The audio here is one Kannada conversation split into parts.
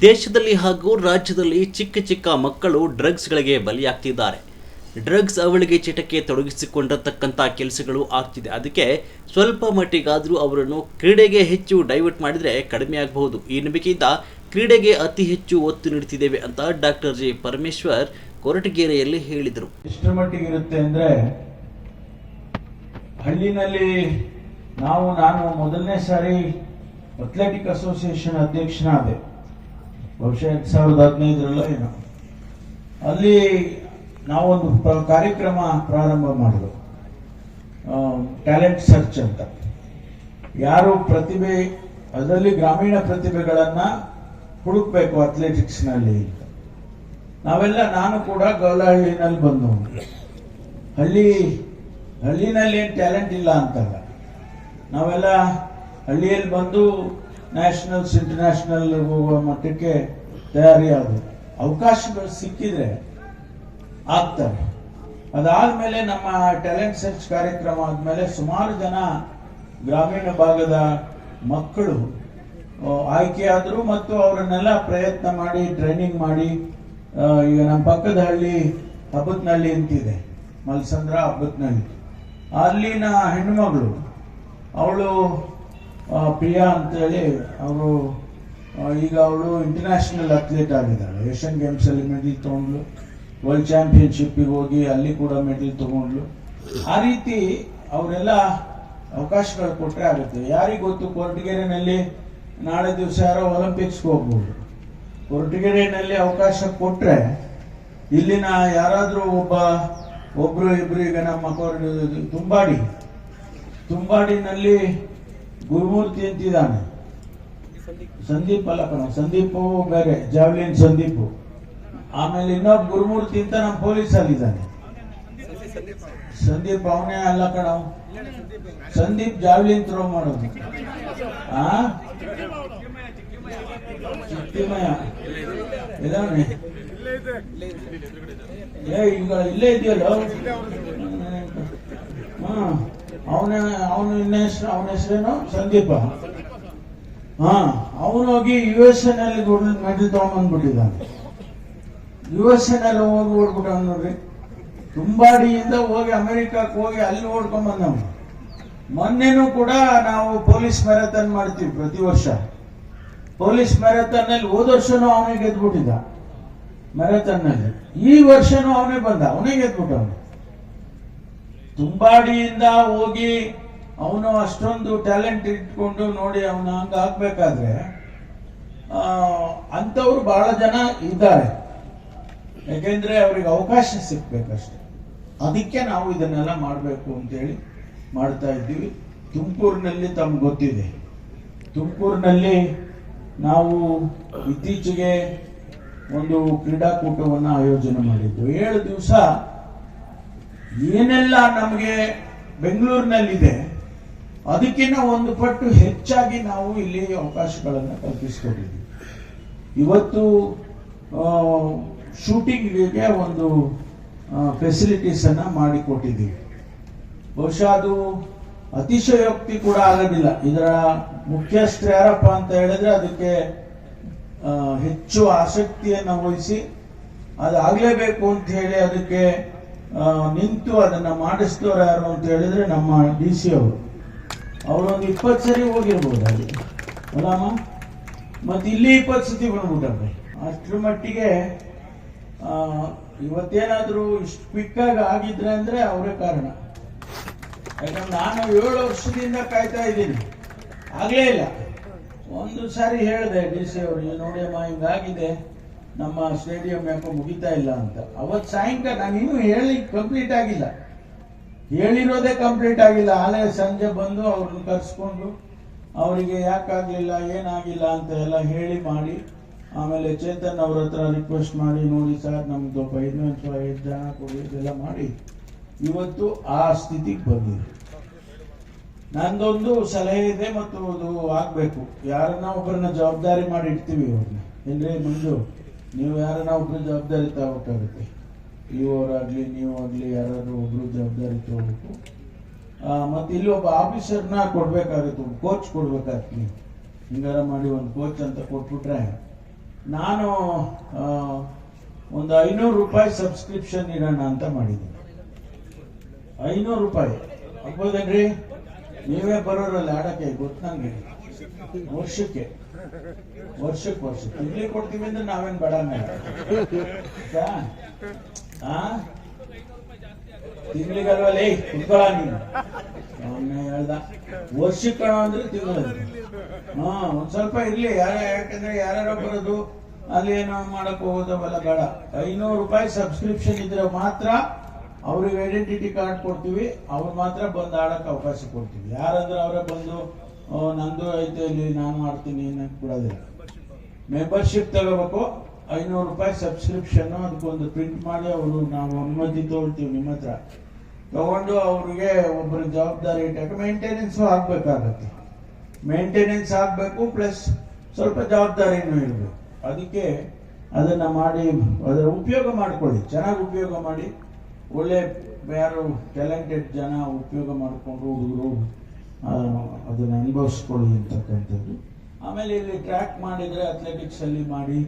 ದೇಶದಲ್ಲಿ ಹಾಗೂ ರಾಜ್ಯದಲ್ಲಿ ಚಿಕ್ಕ ಚಿಕ್ಕ ಮಕ್ಕಳು ಡ್ರಗ್ಸ್ಗಳಿಗೆ ಬಲಿಯಾಗ್ತಿದ್ದಾರೆ. ಡ್ರಗ್ಸ್ ಅವಳಿಗೆ ಚಟಕ್ಕೆ ತೊಡಗಿಸಿಕೊಂಡಿರತಕ್ಕಂಥ ಕೆಲಸಗಳು ಆಗ್ತಿದೆ. ಅದಕ್ಕೆ ಸ್ವಲ್ಪ ಮಟ್ಟಿಗಾದರೂ ಅವರನ್ನು ಕ್ರೀಡೆಗೆ ಹೆಚ್ಚು ಡೈವರ್ಟ್ ಮಾಡಿದರೆ ಕಡಿಮೆ ಆಗಬಹುದು. ಈ ನಂಬಿಕೆಯಿಂದ ಕ್ರೀಡೆಗೆ ಅತಿ ಹೆಚ್ಚು ಒತ್ತು ನೀಡುತ್ತಿದ್ದೇವೆ ಅಂತ ಡಾಕ್ಟರ್ ಜಿ ಪರಮೇಶ್ವರ್ ಕೊರಟಗೆರೆಯಲ್ಲಿ ಹೇಳಿದರು. ಎಷ್ಟರ ಮಟ್ಟಿಗೆ ಇರುತ್ತೆ ಅಂದರೆ, ಹಳ್ಳಿನಲ್ಲಿ ನಾನು ಮೊದಲನೇ ಸಾರಿ ಅಥ್ಲೆಟಿಕ್ ಅಸೋಸಿಯೇಷನ್ ಅಧ್ಯಕ್ಷನಾದೆ, ಬಹುಶಃ 2015 ಏನೋ. ಅಲ್ಲಿ ನಾವೊಂದು ಕಾರ್ಯಕ್ರಮ ಪ್ರಾರಂಭ ಮಾಡಿದ್ವು, ಟ್ಯಾಲೆಂಟ್ ಸರ್ಚ್ ಅಂತ. ಯಾರು ಪ್ರತಿಭೆ, ಅದರಲ್ಲಿ ಗ್ರಾಮೀಣ ಪ್ರತಿಭೆಗಳನ್ನ ಹುಡುಕ್ಬೇಕು ಅಥ್ಲೆಟಿಕ್ಸ್ನಲ್ಲಿ ಅಂತ. ನಾನು ಕೂಡ ಗೌಲಹಳ್ಳಿನಲ್ಲಿ ಬಂದವನು. ಹಳ್ಳಿನಲ್ಲಿ ಏನು ಟ್ಯಾಲೆಂಟ್ ಇಲ್ಲ ಅಂತಲ್ಲ, ನಾವೆಲ್ಲ ಹಳ್ಳಿಯಲ್ಲಿ ಬಂದು ನ್ಯಾಷನಲ್ಸ್ ಇಂಟರ್ನ್ಯಾಷನಲ್ ಹೋಗುವ ಮಟ್ಟಕ್ಕೆ ತಯಾರಿ ಆದವು. ಅವಕಾಶಗಳು ಸಿಕ್ಕಿದ್ರೆ ಆಗ್ತಾರೆ. ಅದಾದ್ಮೇಲೆ ನಮ್ಮ ಟ್ಯಾಲೆಂಟ್ ಸರ್ಚ್ ಕಾರ್ಯಕ್ರಮ ಆದ್ಮೇಲೆ ಸುಮಾರು ಜನ ಗ್ರಾಮೀಣ ಭಾಗದ ಮಕ್ಕಳು ಆಯ್ಕೆಯಾದರು ಮತ್ತು ಅವರನ್ನೆಲ್ಲ ಪ್ರಯತ್ನ ಮಾಡಿ ಟ್ರೈನಿಂಗ್ ಮಾಡಿ, ಈಗ ನಮ್ಮ ಪಕ್ಕದ ಹಳ್ಳಿ ಹಬ್ಬತ್ನಹಳ್ಳಿ ಅಂತಿದೆ, ಮಲ್ಸಂದ್ರ ಹಬ್ಬತ್ನಹಳ್ಳಿ, ಅಲ್ಲಿನ ಹೆಣ್ಮಗಳು ಅವಳು ಪ್ರಿಯಾ ಅಂತೇಳಿ, ಅವಳು ಇಂಟರ್ನ್ಯಾಷನಲ್ ಅಥ್ಲೀಟ್ ಆಗಿದ್ದಾಳೆ. ಏಷ್ಯನ್ ಗೇಮ್ಸ್ ಅಲ್ಲಿ ಮೆಡಲ್ ತಗೊಂಡ್ಲು, ವರ್ಲ್ಡ್ ಚಾಂಪಿಯನ್ಶಿಪ್ಗೆ ಹೋಗಿ ಅಲ್ಲಿ ಕೂಡ ಮೆಡಲ್ ತಗೊಂಡ್ಲು. ಆ ರೀತಿ ಅವರೆಲ್ಲ ಅವಕಾಶಗಳು ಕೊಟ್ಟರೆ ಆಗುತ್ತೆ. ಯಾರಿಗೆ ಗೊತ್ತು, ಕೊರಟಗೆರೆನಲ್ಲಿ ನಾಳೆ ದಿವಸ ಯಾರೋ ಒಲಿಂಪಿಕ್ಸ್ಗೆ ಹೋಗ್ಬೋದು. ಕೊರಟಗೆರೆಯಲ್ಲಿ ಅವಕಾಶ ಕೊಟ್ರೆ ಇಲ್ಲಿನ ಯಾರಾದ್ರೂ ಒಬ್ರು ಇಬ್ರು, ಈಗ ನಮ್ಮ ತುಂಬಾಡಿನಲ್ಲಿ ಗುರುಮೂರ್ತಿ ಅಂತಿದ್ದಾನೆ, ಸಂದೀಪ್ ಅಲ್ಲ ಕಣ, ಸಂದೀಪು ಬೇರೆ, ಜಾವ್ಲಿನ್ ಸಂದೀಪು. ಆಮೇಲೆ ಇನ್ನೊಬ್ಬ ಗುರುಮೂರ್ತಿ ಅಂತ ನಮ್ಮ ಪೊಲೀಸ್ ಅಲ್ಲಿದ್ದಾನೆ, ಸಂದೀಪ್ ಅವನೇ ಅಲ್ಲ ಕಣ, ಸಂದೀಪ್ ಜಾವ್ಲಿನ್ ಥ್ರೋ ಮಾಡೋದು. ಚಿಕ್ತಿಮಯ ಇದಾನೆ, ಈಗ ಇಲ್ಲೇ ಇದೆಯಲ್ಲ. ಅವನ ಹೆಸರೇನು ಸಂದೀಪ. ಅವನು ಹೋಗಿ USA ನಲ್ಲಿ ಮೆಡಲ್ ತಗೊಂಡ್ಬಂದ್ಬಿಟ್ಟಿದ್ದಾನೆ. USA ನಲ್ಲಿ ಹೋಗಿ ಓಡ್ಬಿಟ್ಟ ನೋಡ್ರಿ. ತುಂಬಾಡಿಯಿಂದ ಹೋಗಿ ಅಮೆರಿಕಕ್ಕೆ ಹೋಗಿ ಅಲ್ಲಿ ಓಡ್ಕೊಂಡ್ ಬಂದವನು. ಮೊನ್ನೆನೂ ಕೂಡ ನಾವು ಪೊಲೀಸ್ ಮ್ಯಾರಥಾನ್ ಮಾಡ್ತೀವಿ ಪ್ರತಿ ವರ್ಷ. ಪೊಲೀಸ್ ಮ್ಯಾರಥಾನ್ ನಲ್ಲಿ ಹೋದ ವರ್ಷನೂ ಅವನೇ ಗೆದ್ಬಿಟ್ಟಿದ್ದ ಮ್ಯಾರಥಾನ್ ನಲ್ಲಿ. ಈ ವರ್ಷನೂ ಅವನೇ ಬಂದ, ಅವನೇ ಗೆದ್ಬಿಟ್ಟವನು. ತುಂಬಾಡಿಯಿಂದ ಹೋಗಿ ಅವನು ಅಷ್ಟೊಂದು ಟ್ಯಾಲೆಂಟ್ ಇಟ್ಕೊಂಡು ನೋಡಿ ಅವನು ಹಂಗ ಆಗ್ಬೇಕಾದ್ರೆ ಅಂತವ್ರು ಬಹಳ ಜನ ಇದ್ದಾರೆ. ಯಾಕೆಂದ್ರೆ ಅವ್ರಿಗೆ ಅವಕಾಶ ಸಿಗ್ಬೇಕಷ್ಟೆ. ಅದಕ್ಕೆ ನಾವು ಇದನ್ನೆಲ್ಲ ಮಾಡಬೇಕು ಅಂತೇಳಿ ಮಾಡ್ತಾ ಇದ್ದೀವಿ. ತುಮಕೂರಿನಲ್ಲಿ ತಮ್ಗೆ ಗೊತ್ತಿದೆ, ತುಮಕೂರಿನಲ್ಲಿ ನಾವು ಇತ್ತೀಚೆಗೆ ಒಂದು ಕ್ರೀಡಾಕೂಟವನ್ನು ಆಯೋಜನೆ ಮಾಡಿದ್ದು. 7 ದಿವಸ ಏನೆಲ್ಲ ನಮಗೆ ಬೆಂಗಳೂರಿನಲ್ಲಿದೆ ಅದಕ್ಕಿಂತ ಒಂದು ಪಟ್ಟು ಹೆಚ್ಚಾಗಿ ನಾವು ಇಲ್ಲಿ ಅವಕಾಶಗಳನ್ನು ಕಲ್ಪಿಸಿಕೊಟ್ಟಿದ್ದೀವಿ. ಇವತ್ತು ಶೂಟಿಂಗ್ಗೆ ಒಂದು ಫೆಸಿಲಿಟೀಸ್ ಅನ್ನ ಮಾಡಿಕೊಟ್ಟಿದ್ದೀವಿ. ಬಹುಶಃ ಅದು ಅತಿಶಯೋಕ್ತಿ ಕೂಡ ಆಗೋದಿಲ್ಲ. ಇದರ ಮುಖ್ಯಸ್ಥರು ಯಾರಪ್ಪ ಅಂತ ಹೇಳಿದ್ರೆ ಅದಕ್ಕೆ ಹೆಚ್ಚು ಆಸಕ್ತಿಯನ್ನು ವಹಿಸಿ ಅದಾಗಲೇಬೇಕು ಅಂತ ಹೇಳಿ ಅದಕ್ಕೆ ನಿಂತು ಅದನ್ನ ಮಾಡಿಸಿದವರು ಯಾರು ಅಂತ ಹೇಳಿದ್ರೆ ನಮ್ಮ DC ಅವರು. ಅವರೊಂದು 20 ಸರಿ ಹೋಗಿರ್ಬೋದು ಅಲ್ಲಿ ಅಲ್ಲಮ್ಮ, ಮತ್ತೆ ಇಲ್ಲಿ 20 ಸತಿ ಬಂದ್ಬಿಟ್ಟಾರೆ. ಅಷ್ಟರ ಮಟ್ಟಿಗೆ ಇವತ್ತೇನಾದ್ರೂ ಇಷ್ಟು ಕ್ವಿಕ್ ಆಗಿ ಆಗಿದ್ರೆ ಅಂದ್ರೆ ಅವರೇ ಕಾರಣ. ಯಾಕಂದ್ರೆ ನಾನು 7 ವರ್ಷದಿಂದ ಕಾಯ್ತಾ ಇದ್ದೀನಿ, ಆಗ್ಲೇ ಇಲ್ಲ. ಒಂದು ಸಾರಿ ಹೇಳಿದೆ DC ಅವ್ರಿಗೆ, ನೋಡಿ ಅಮ್ಮ ಹಿಂಗಾಗಿದೆ, ನಮ್ಮ ಸ್ಟೇಡಿಯಂ ಯಾಕೋ ಮುಗಿತಾ ಇಲ್ಲ ಅಂತ. ಅವತ್ತು ಸಾಯಂಕಾಲ ನಾನು ಇನ್ನೂ ಕಂಪ್ಲೀಟ್ ಆಗಿಲ್ಲ, ಹೇಳಿರೋದೇ ಕಂಪ್ಲೀಟ್ ಆಗಿಲ್ಲ. ಆಲೇ ಸಂಜೆ ಬಂದು ಅವ್ರನ್ನ ಕರ್ಸ್ಕೊಂಡು ಅವರಿಗೆ ಯಾಕಾಗ್ಲಿಲ್ಲ ಏನಾಗಿಲ್ಲ ಅಂತ ಎಲ್ಲ ಹೇಳಿ ಮಾಡಿ, ಆಮೇಲೆ ಚೇತನ್ ಅವ್ರ ಹತ್ರ ರಿಕ್ವೆಸ್ಟ್ ಮಾಡಿ, ನೋಡಿ ಸರ್ ನಮ್ದು 5 ಜನ ಕೊಡಿ ಇದೆಲ್ಲ ಮಾಡಿ ಇವತ್ತು ಆ ಸ್ಥಿತಿಗೆ ಬಂದಿದೆ. ನಂದೊಂದು ಸಲಹೆ ಇದೆ ಮತ್ತು ಅದು ಆಗ್ಬೇಕು. ಯಾರನ್ನ ಒಬ್ಬರನ್ನ ಜವಾಬ್ದಾರಿ ಮಾಡಿ ಇಡ್ತೀವಿ ಅವ್ರನ್ನ, ಏನ್ರಿ ಮಂಜು, ನೀವು ಯಾರನ್ನ ಒಬ್ರು ಜವಾಬ್ದಾರಿ ತಗೋಬೇಕಾಗುತ್ತೆ. ಇವರಾಗ್ಲಿ ನೀವಾಗ್ಲಿ ಯಾರಾದ್ರೂ ಒಬ್ರು ಜವಾಬ್ದಾರಿ ತಗೋಬೇಕು. ಮತ್ತೆ ಇಲ್ಲಿ ಒಬ್ಬ ಆಫೀಸರ್ನ ಕೊಡ್ಬೇಕಾಗುತ್ತೆ, ಕೋಚ್ ಕೊಡ್ಬೇಕಾಗ್ತದೆ. ಹಿಂಗಾರ ಮಾಡಿ ಒಂದು ಕೋಚ್ ಅಂತ ಕೊಟ್ಬಿಟ್ರೆ ನಾನು ಒಂದು 500 ರೂಪಾಯಿ ಸಬ್ಸ್ಕ್ರಿಪ್ಷನ್ ಇಡೋಣ ಅಂತ ಮಾಡಿದ್ದೀನಿ. 500 ರೂಪಾಯಿ ಆಗ್ಬೋದೇನ್ರಿ? ನೀವೇ ಬರೋರಲ್ಲ ಆಡಕ್ಕೆ, ಗೊತ್ತು ನಂಗೆ. ವರ್ಷಕ್ಕೆ ತಿಂಗ್ಳಿಗೆ ಕೊಡ್ತೀವಿ ಅಂದ್ರೆ ನಾವೇನ್ ಬೇಡ ತಿಂಗ್ಳಿಗಲ್ವಲ್ಲೇ ಕುತ್ಕೊಳ ನೀನು. ಅವನ್ನ ಹೇಳ್ದ ವರ್ಷಕ್ಕೆ ಕಣ ಅಂದ್ರೆ ತಿಂಗಳಲ್ಲಿ ಒಂದ್ ಸ್ವಲ್ಪ ಇರ್ಲಿ ಯಾಕಂದ್ರೆ ಯಾರ್ಯಾರೋ ಬರೋದು ಅಲ್ಲಿ ಏನೋ ಮಾಡಕ್ ಹೋಗೋದವೆಲ್ಲ ಬೇಡ. 500 ರೂಪಾಯಿ ಸಬ್ಸ್ಕ್ರಿಪ್ಷನ್ ಇದ್ರೆ ಮಾತ್ರ ಅವ್ರಿಗೆ ಐಡೆಂಟಿಟಿ ಕಾರ್ಡ್ ಕೊಡ್ತೀವಿ, ಅವ್ರು ಮಾತ್ರ ಬಂದು ಆಡಕ್ಕೆ ಅವಕಾಶ ಕೊಡ್ತೀವಿ. ಯಾರಂದ್ರೆ ಅವರೇ ಬಂದು ನಂದು ಐತೆ ಇಲ್ಲಿ ನಾನು ಮಾಡ್ತೀನಿ ಅನ್ನಕ್ ಬಿಡೋದಿಲ್ಲ. ಮೆಂಬರ್ಶಿಪ್ ತಗೋಬೇಕು. 500 ರೂಪಾಯಿ ಸಬ್ಸ್ಕ್ರಿಪ್ಷನ್, ಅದಕ್ಕೊಂದು ಪ್ರಿಂಟ್ ಮಾಡಿ ಅವರು ನಾವು ಅನುಮತಿ ತಗೊಳ್ತೀವಿ ನಿಮ್ಮ ಹತ್ರ. ತಗೊಂಡು ಅವ್ರಿಗೆ ಒಬ್ಬರ ಜವಾಬ್ದಾರಿ ಇಟ್ಟಾಗ ಮೇಂಟೆನೆನ್ಸ್ ಆಗ್ಬೇಕಾಗತ್ತೆ. ಮೇಂಟೆನೆನ್ಸ್ ಆಗ್ಬೇಕು, ಪ್ಲಸ್ ಸ್ವಲ್ಪ ಜವಾಬ್ದಾರಿನೂ ಇರಬೇಕು. ಅದಕ್ಕೆ ಅದನ್ನ ಮಾಡಿ ಅದರ ಉಪಯೋಗ ಮಾಡ್ಕೊಳ್ಳಿ, ಚೆನ್ನಾಗಿ ಉಪಯೋಗ ಮಾಡಿ. ಒಳ್ಳೆ ಯಾರು ಟ್ಯಾಲೆಂಟೆಡ್ ಜನ ಉಪಯೋಗ ಮಾಡಿಕೊಂಡು ಹುಡುಗರು ಅದನ್ನ ಅನುಭವಿಸ್ಕೊಳ್ಳಿ ಅಂತಕ್ಕಂಥದ್ದು. ಆಮೇಲೆ ಇಲ್ಲಿ ಟ್ರ್ಯಾಕ್ ಮಾಡಿದ್ರೆ ಅಥ್ಲೆಟಿಕ್ಸ್ ಅಲ್ಲಿ ಮಾಡಿ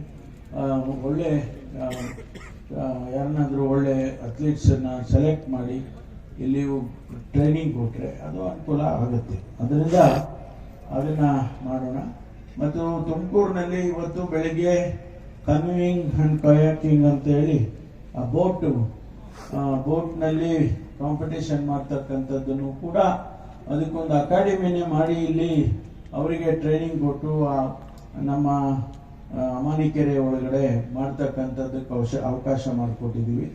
ಒಳ್ಳೆ ಯಾರನ್ನಾದ್ರೂ ಒಳ್ಳೆ ಅಥ್ಲೀಟ್ಸ್ ಅನ್ನ ಸೆಲೆಕ್ಟ್ ಮಾಡಿ ಇಲ್ಲಿ ಟ್ರೈನಿಂಗ್ ಕೊಟ್ರೆ ಅದು ಅನುಕೂಲ ಆಗುತ್ತೆ. ಅದರಿಂದ ಅದನ್ನ ಮಾಡೋಣ. ಮತ್ತು ತುಮಕೂರಿನಲ್ಲಿ ಇವತ್ತು ಬೆಳಿಗ್ಗೆ ಕನ್ವಿಂಗ್ ಅಂಡ್ ಕಯಾಕಿಂಗ್ ಅಂತ ಹೇಳಿ ಆ ಬೋಟ್ನಲ್ಲಿ ಕಾಂಪಿಟೇಷನ್ ಮಾಡ್ತಕ್ಕಂಥದ್ದನ್ನು ಕೂಡ ಅದಕ್ಕೊಂದು ಅಕಾಡೆಮಿನೇ ಮಾಡಿ ಇಲ್ಲಿ ಅವರಿಗೆ ಟ್ರೈನಿಂಗ್ ಕೊಟ್ಟು ನಮ್ಮ ಅಮಾನಿಕೆರೆ ಒಳಗಡೆ ಮಾಡ್ತಕ್ಕಂಥದ್ದಕ್ಕೆ ಅವಕಾಶ ಮಾಡಿಕೊಟ್ಟಿದ್ದೀವಿ.